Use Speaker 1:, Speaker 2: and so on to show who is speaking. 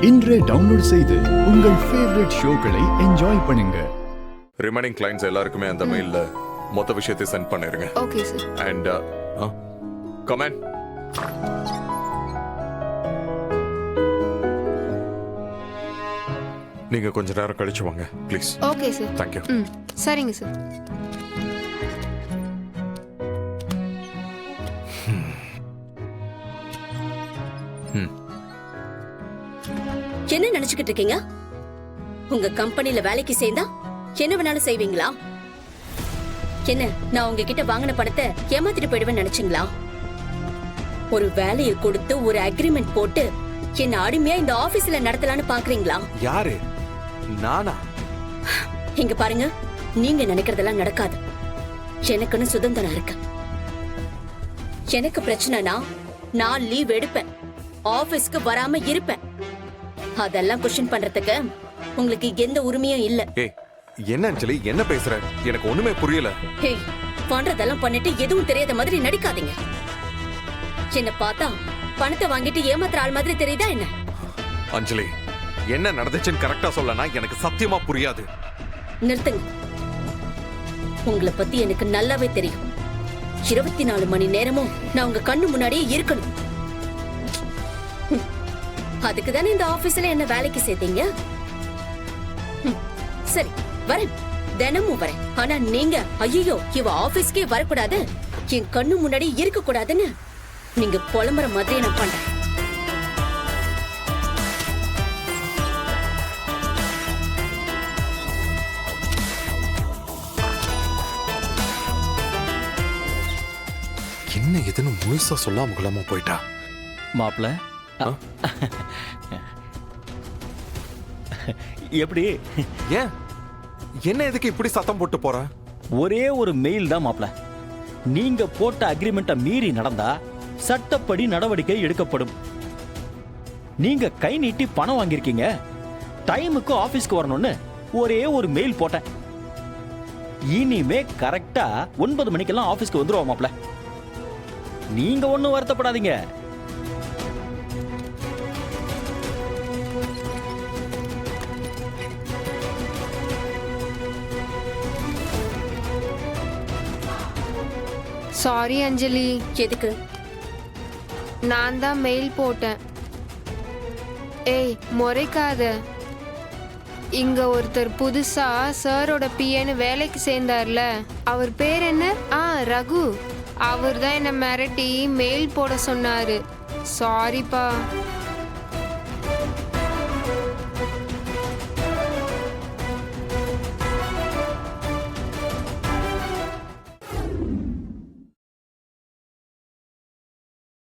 Speaker 1: இன்றே டவுன்லோட் செய்து உங்கள் ஃபேவரட் ஷோக்களை என்ஜாய் பண்ணுங்க.
Speaker 2: ரிமைனிங் கிளைண்ட்ஸ் எல்லாருக்குமே அந்த மெயில்ல மொத்த விஷயத்தை சென்ட் பண்ணிருங்க.
Speaker 3: Okay sir.
Speaker 2: அண்ட் கமெண்ட் நீங்க கொஞ்ச நேரம் கழிச்சு வாங்க please.
Speaker 3: Okay sir.
Speaker 2: Thank you.
Speaker 3: சரிங்க சார்.
Speaker 4: என்ன நினைச்சுக்கிட்டு இருக்கீங்க? உங்க கம்பெனில வேலைக்கு சேர்ந்தா என்ன வேணாலும் செய்வீங்களா? என்ன நான் உங்ககிட்ட வாங்கின பணத்தை ஏமாத்திட்டு போயிடுவேன் நினைச்சீங்களா? ஒரு வேலையை கொடுத்து ஒரு அக்ரிமெண்ட் போட்டு என்ன அடிமையா இந்த ஆபீஸ்ல நடத்தலான்னு பாக்குறீங்களா?
Speaker 2: யாரு? நானா?
Speaker 4: இங்க பாருங்க, நீங்க நினைக்கிறதெல்லாம் நடக்காது. எனக்குன்னு சுதந்திரம் இருக்கு. எனக்கு பிரச்சனைனா நான் லீவ் எடுப்பேன், ஆபீஸ்க்கு வராம இருப்பேன். அதெல்லாம் கொஸ்டின் பண்றதுக்கு உங்களுக்கு எந்த உரிமையும் இல்ல.
Speaker 2: ஏய், என்ன அஞ்சலி என்ன பேசுற? எனக்கு ஒண்ணுமே புரியல.
Speaker 4: ஏய், பண்றதெல்லாம் பண்ணிட்டு எதுவும் தெரியாத மாதிரி நடிக்காதீங்க. என்ன பார்த்தா பணத்தை வாங்கிட்டு ஏமாத்துற ஆள் மாதிரி தெரியுதா என்ன?
Speaker 2: அஞ்சலி, என்ன நடந்துச்சுன்னு கரெக்டா சொல்லனா எனக்கு சத்தியமா புரியாது.
Speaker 4: நிறுத்துங்க. உங்களை பத்தி எனக்கு நல்லாவே தெரியும். 24 மணி நேரமும் நான் உங்க கண்ணு முன்னாடியே இருக்கணும். அதுக்கு தானே இந்த ஆபீஸ்ல என்ன வேலைக்கு சேர்த்தீங்க. சரி, வரேன், தினமும் வரேன். ஆனா நீங்க ஐயோ இவ ஆபீஸ்க்கே வரக்கூடாது, என் கண்ணு முன்னாடி இருக்க கூடாதுன்னு நீங்க புலம்புற மாதிரி நான் பண்றேன்.
Speaker 2: என்ன எதுன்னு முழுசா சொல்லாம கொள்ளாம போயிட்டா.
Speaker 5: மாப்ள எப்படி?
Speaker 2: ஏன் என்ன எதுக்கு இப்படி சத்தம் போட்டு போற?
Speaker 5: ஒரே ஒரு மெயில் தான் மாப்ள. நீங்க போட்ட அக்ரிமெண்ட்டை மீறி நடந்தா சட்டப்படி நடவடிக்கை எடுக்கப்படும். நீங்க கை நீட்டி பணம் வாங்கியிருக்கீங்க, டைமுக்கு ஆபீஸ்க்கு வரணும்னு ஒரே ஒரு மெயில் போட்டேன். இனிமே கரெக்டா 9 மணிக்கெல்லாம் ஆபீஸ்க்கு வந்துருவோம் மாப்ள. நீங்க ஒன்னும் வருத்தப்படாதீங்க.
Speaker 3: சாரி அஞ்சலி.
Speaker 4: எதுக்கு?
Speaker 3: நான் தான் மெயில் போட்டேன். ஏய், முறைக்காத. இங்க ஒருத்தர் புதுசா சாரோட பிஏன்னு வேலைக்கு சேர்ந்தார்ல, அவர் பேர் என்ன? ரகு. அவர் தான் என்ன மிரட்டி மெயில் போட சொன்னாரு. சாரிப்பா.